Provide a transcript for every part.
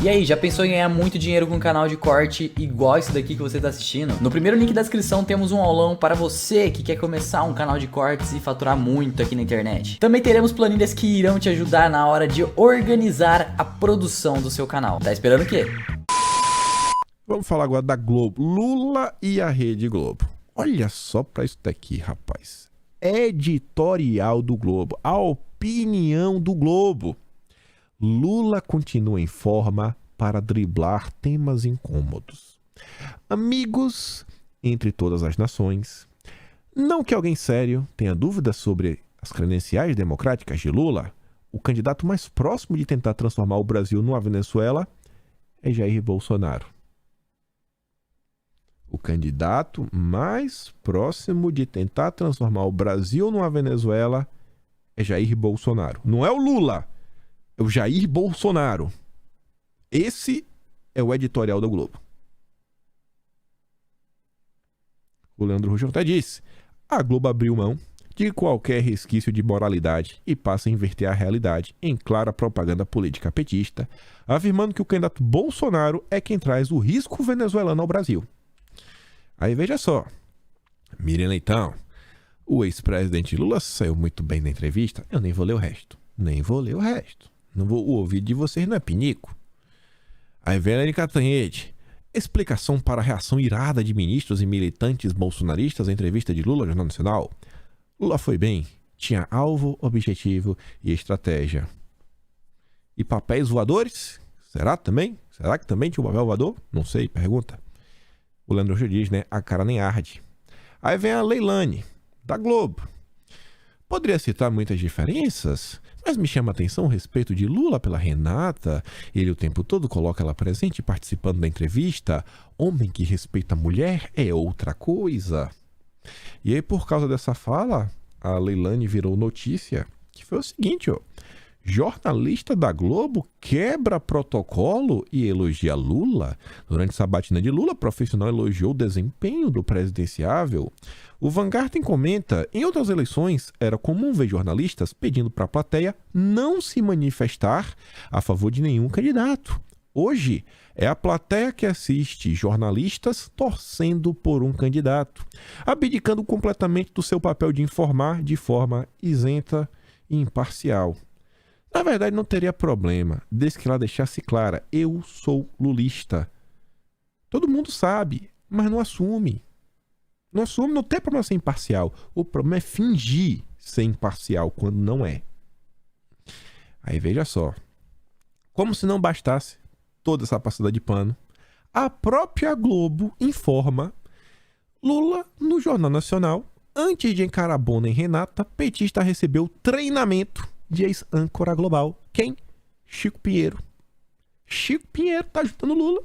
E aí, já pensou em ganhar muito dinheiro com um canal de corte igual esse daqui que você está assistindo? No primeiro link da descrição temos um aulão para você que quer começar um canal de cortes e faturar muito aqui na internet. Também teremos planilhas que irão te ajudar na hora de organizar a produção do seu canal. Tá esperando o quê? Vamos falar agora da Globo. Lula e a Rede Globo. Olha só para isso daqui, rapaz. Editorial do Globo. A opinião do Globo. Lula continua em forma para driblar temas incômodos. Amigos entre todas as nações. Não que alguém sério tenha dúvidas sobre as credenciais democráticas de Lula, o candidato mais próximo de tentar transformar o Brasil numa Venezuela é Jair Bolsonaro. O candidato mais próximo de tentar transformar o Brasil numa Venezuela é Jair Bolsonaro. Não é o Lula, é o Jair Bolsonaro. Esse é o editorial do Globo. O Leandro Russo até disse: a Globo abriu mão de qualquer resquício de moralidade e passa a inverter a realidade em clara propaganda política petista, afirmando que o candidato Bolsonaro é quem traz o risco venezuelano ao Brasil. Aí veja só, Miriam Leitão, o ex-presidente Lula saiu muito bem na entrevista. Eu nem vou ler o resto. Não vou, o ouvido de vocês não é pinico. Aí vem a Elaine Cantanhede. Explicação para a reação irada de ministros e militantes bolsonaristas à entrevista de Lula ao Jornal Nacional. Lula foi bem, tinha alvo, objetivo e estratégia. E papéis voadores? Será também? Será que também tinha um papel voador? Não sei, pergunta. O Leandro já diz, né? A cara nem arde. Aí vem a Leilane, da Globo. Poderia citar muitas diferenças, mas me chama a atenção o respeito de Lula pela Renata. Ele o tempo todo coloca ela presente participando da entrevista. Homem que respeita a mulher é outra coisa. E aí, por causa dessa fala, a Leilane virou notícia, que foi o seguinte, ó. Jornalista da Globo quebra protocolo e elogia Lula. Durante essa sabatina de Lula, profissional elogiou o desempenho do presidenciável. O Vanguardian comenta: em outras eleições, era comum ver jornalistas pedindo para a plateia não se manifestar a favor de nenhum candidato. Hoje, é a plateia que assiste jornalistas torcendo por um candidato, abdicando completamente do seu papel de informar de forma isenta e imparcial. Na verdade, não teria problema, desde que ela deixasse clara: eu sou lulista. Todo mundo sabe, mas não assume. Não assume, não tem problema ser imparcial. O problema é fingir ser imparcial quando não é. Aí veja só. Como se não bastasse toda essa passada de pano, a própria Globo informa: Lula, no Jornal Nacional, antes de encarar Bona e Renata, petista recebeu treinamento de ex-âncora global. Quem? Chico Pinheiro. Chico Pinheiro tá ajudando Lula.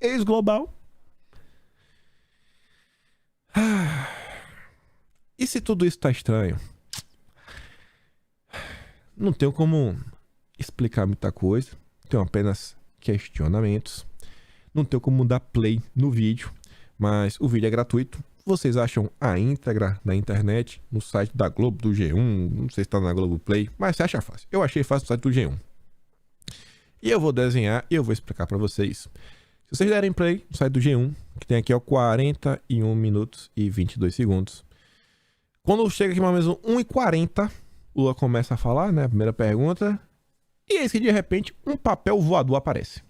Ex-global. E se tudo isso tá estranho? Não tenho como explicar muita coisa. Tenho apenas questionamentos. Não tenho como dar play no vídeo. Mas o vídeo é gratuito. Vocês acham a íntegra na internet, no site da Globo, do G1, não sei se está na Globoplay, mas você acha fácil. Eu achei fácil no site do G1. E eu vou desenhar e eu vou explicar para vocês. Se vocês derem play no site do G1, que tem aqui ó, 41 minutos e 22 segundos. Quando chega aqui mais ou menos 1h40, o Lula começa a falar, né? A primeira pergunta. E eis que de repente um papel voador aparece.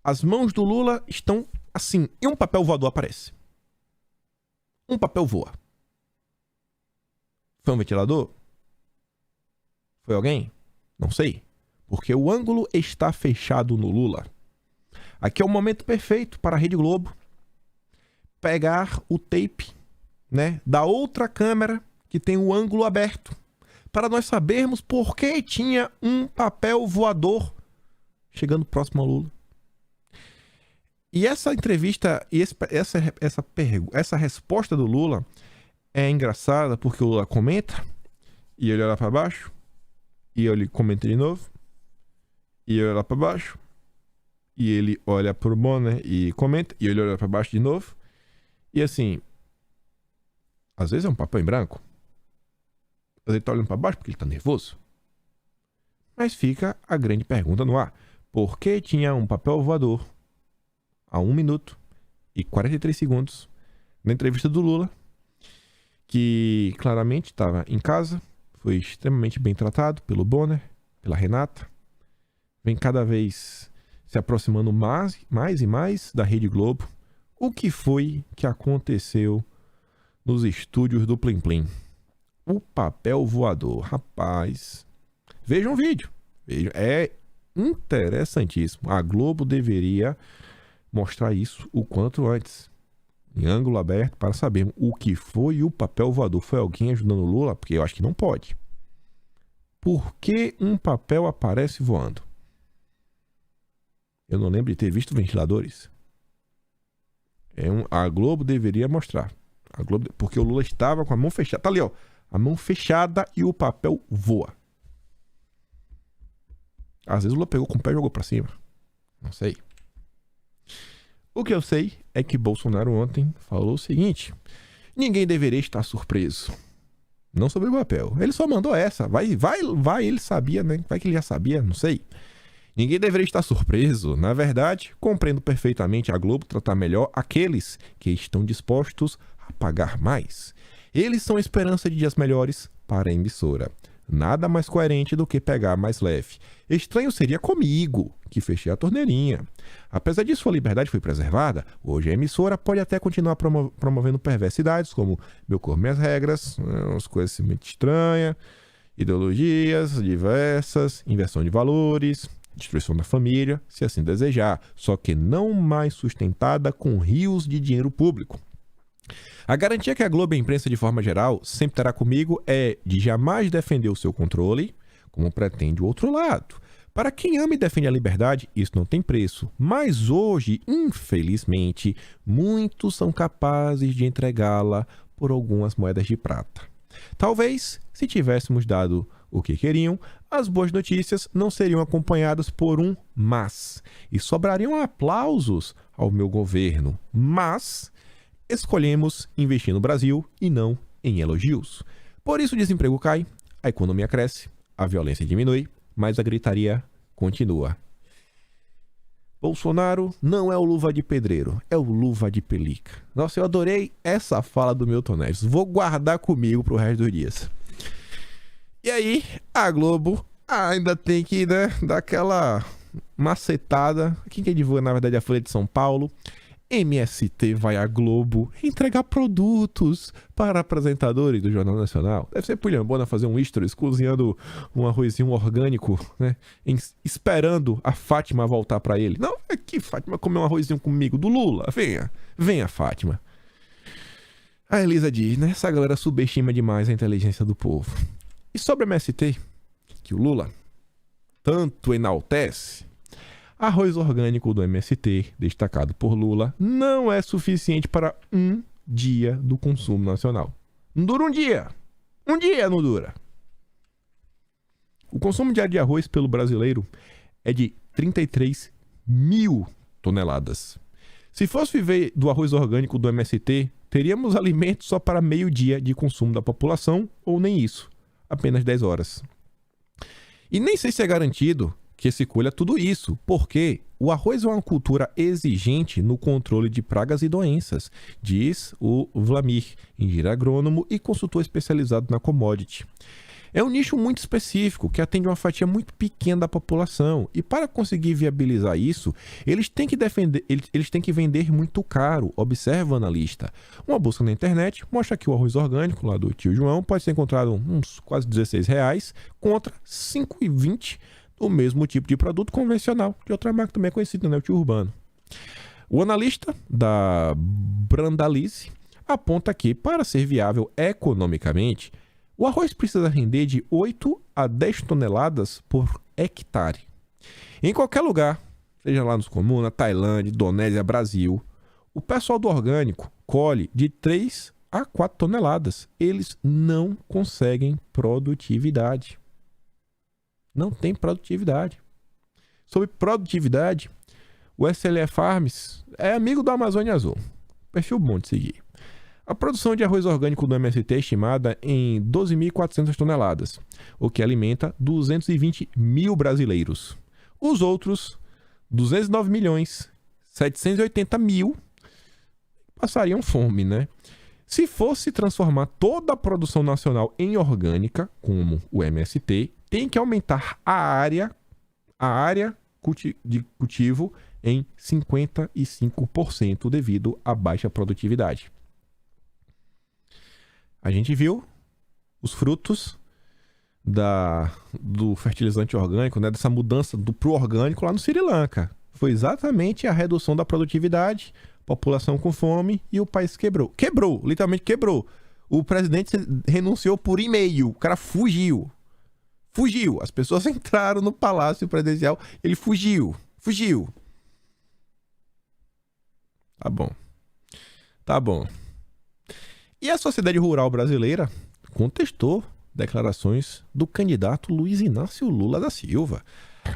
As mãos do Lula estão assim, e um papel voador aparece. Um papel voa. Foi um ventilador? Foi alguém? Não sei. Porque o ângulo está fechado no Lula. Aqui é o momento perfeito para a Rede Globo pegar o tape, né, da outra câmera que tem o ângulo aberto, para nós sabermos por que tinha um papel voador chegando próximo ao Lula. E essa entrevista, e essa resposta do Lula é engraçada, porque o Lula comenta, e ele olha para baixo, e ele comenta de novo, e ele olha para baixo, e ele olha pro Bonner e comenta, e ele olha para baixo de novo, e assim, às vezes é um papel em branco, às vezes ele tá olhando para baixo porque ele tá nervoso, mas fica a grande pergunta no ar: porque tinha um papel voador a 1 minuto e 43 segundos na entrevista do Lula, que claramente estava em casa, foi extremamente bem tratado pelo Bonner, pela Renata, vem cada vez se aproximando mais e mais da Rede Globo. O que foi que aconteceu nos estúdios do Plim Plim? O papel voador, rapaz. Vejam o vídeo. Vejam. É interessantíssimo. A Globo deveria mostrar isso o quanto antes, em ângulo aberto, para sabermos o que foi o papel voador. Foi alguém ajudando o Lula? Porque eu acho que não pode. Por que um papel aparece voando? Eu não lembro de ter visto ventiladores. A Globo deveria mostrar. Porque o Lula estava com a mão fechada. Tá ali, ó. A mão fechada e o papel voa. Às vezes o Lula pegou com o pé e jogou pra cima. Não sei. O que eu sei é que Bolsonaro ontem falou o seguinte: ninguém deveria estar surpreso. Não sobre o papel. Ele só mandou essa. Vai, ele sabia, né? Vai que ele já sabia, não sei. Ninguém deveria estar surpreso. Na verdade, compreendo perfeitamente a Globo tratar melhor aqueles que estão dispostos a pagar mais. Eles são a esperança de dias melhores para a emissora. Nada mais coerente do que pegar mais leve. Estranho seria comigo, que fechei a torneirinha. Apesar disso, sua liberdade foi preservada. Hoje a emissora pode até continuar promovendo perversidades, como Meu Corpo, Minhas Regras, umas coisas muito estranhas, ideologias diversas, inversão de valores, destruição da família, se assim desejar, só que não mais sustentada com rios de dinheiro público. A garantia que a Globo e a imprensa de forma geral sempre terá comigo é de jamais defender o seu controle, como pretende o outro lado. Para quem ama e defende a liberdade, isso não tem preço. Mas hoje, infelizmente, muitos são capazes de entregá-la por algumas moedas de prata. Talvez, se tivéssemos dado o que queriam, as boas notícias não seriam acompanhadas por um mas, e sobrariam aplausos ao meu governo. Mas escolhemos investir no Brasil e não em elogios. Por isso o desemprego cai, a economia cresce, a violência diminui, mas a gritaria continua. Bolsonaro não é o luva de pedreiro, é o luva de pelica. Nossa, eu adorei essa fala do Milton Neves. Vou guardar comigo pro resto dos dias. E aí, a Globo ainda tem que, né, dar aquela macetada. Quem que divulga, na verdade, a Folha de São Paulo? MST vai à Globo entregar produtos para apresentadores do Jornal Nacional. Deve ser pulhambona fazer um stories cozinhando um arrozinho orgânico, né? Esperando a Fátima voltar para ele. Não, é que Fátima comeu um arrozinho comigo do Lula. Venha, Fátima. A Elisa diz, né? Essa galera subestima demais a inteligência do povo. E sobre o MST, que o Lula tanto enaltece, arroz orgânico do MST, destacado por Lula, não é suficiente para um dia do consumo nacional. Não dura um dia. Um dia não dura. O consumo diário de arroz pelo brasileiro é de 33 mil toneladas. Se fosse viver do arroz orgânico do MST, teríamos alimento só para meio dia de consumo da população, ou nem isso. Apenas 10 horas. E nem sei se é garantido que se colha tudo isso, porque o arroz é uma cultura exigente no controle de pragas e doenças, diz o Vlamir, engenheiro agrônomo e consultor especializado na commodity. É um nicho muito específico que atende uma fatia muito pequena da população, e para conseguir viabilizar isso, eles têm que vender muito caro, observa o analista. Uma busca na internet mostra que o arroz orgânico lá do tio João pode ser encontrado uns quase R$16 contra R$5,20 do mesmo tipo de produto convencional, de outra marca também conhecida, né, o tio Urbano. O analista da Brandalize aponta que, para ser viável economicamente, o arroz precisa render de 8 a 10 toneladas por hectare. Em qualquer lugar, seja lá nos comunas, Tailândia, Indonésia, Brasil, o pessoal do orgânico colhe de 3 a 4 toneladas. Eles não conseguem produtividade. Não tem produtividade. Sobre produtividade, o SLE Farms é amigo do Amazônia Azul. Perfil bom de seguir. A produção de arroz orgânico do MST é estimada em 12.400 toneladas, o que alimenta 220 mil brasileiros. Os outros 209 milhões 780 mil passariam fome, né? Se fosse transformar toda a produção nacional em orgânica, como o MST, tem que aumentar a área de cultivo em 55% devido à baixa produtividade. A gente viu os frutos do fertilizante orgânico, né, dessa mudança pro orgânico lá no Sri Lanka. Foi exatamente a redução da produtividade, população com fome e o país quebrou. Quebrou, literalmente quebrou. O presidente renunciou por e-mail, o cara fugiu. Fugiu. As pessoas entraram no palácio presidencial, ele fugiu. Tá bom. E a sociedade rural brasileira contestou declarações do candidato Luiz Inácio Lula da Silva.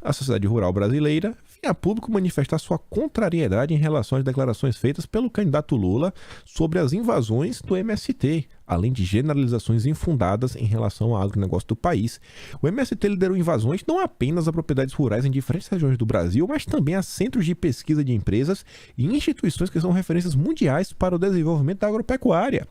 A sociedade rural brasileira vinha a público manifestar sua contrariedade em relação às declarações feitas pelo candidato Lula sobre as invasões do MST, além de generalizações infundadas em relação ao agronegócio do país. O MST liderou invasões não apenas a propriedades rurais em diferentes regiões do Brasil, mas também a centros de pesquisa de empresas e instituições que são referências mundiais para o desenvolvimento da agropecuária.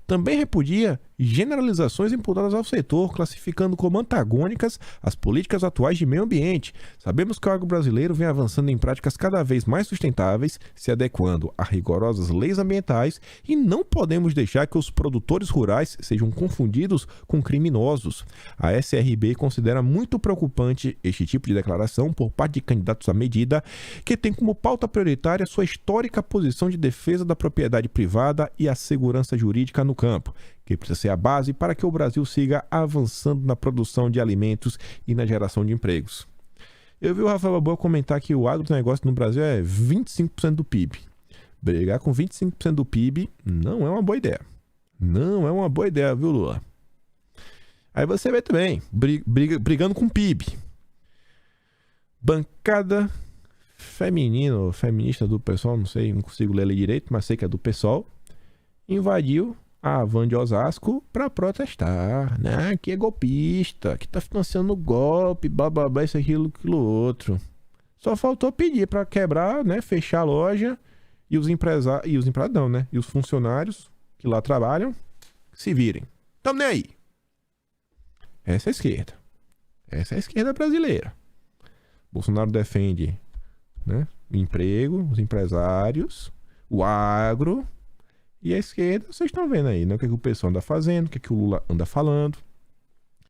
Também repudia generalizações imputadas ao setor, classificando como antagônicas as políticas atuais de meio ambiente. Sabemos que o agro brasileiro vem avançando em práticas cada vez mais sustentáveis, se adequando a rigorosas leis ambientais, e não podemos deixar que os produtores rurais sejam confundidos com criminosos. A SRB considera muito preocupante este tipo de declaração por parte de candidatos à medida, que tem como pauta prioritária sua histórica posição de defesa da propriedade privada e a segurança jurídica no campo, que precisa ser a base para que o Brasil siga avançando na produção de alimentos e na geração de empregos. Eu vi o Rafael Balboa comentar que o agronegócio no Brasil é 25% do PIB. Brigar com 25% do PIB não é uma boa ideia. Não é uma boa ideia, viu, Lula? Aí você vê também, brigando com o PIB. Bancada feminina ou feminista do PSOL, não sei, não consigo ler ali direito, mas sei que é do PSOL, invadiu a Van de Osasco para protestar, né? Que é golpista, que tá financiando o golpe, bababá, isso, aquilo, outro. Só faltou pedir para quebrar, né? Fechar a loja e os empresários, não, né? E os funcionários que lá trabalham se virem. Tamo nem aí. Essa é a esquerda. Essa é a esquerda brasileira. Bolsonaro defende, né, o emprego, os empresários, o agro. E a esquerda, vocês estão vendo aí, né? O que o pessoal anda fazendo, o que o Lula anda falando.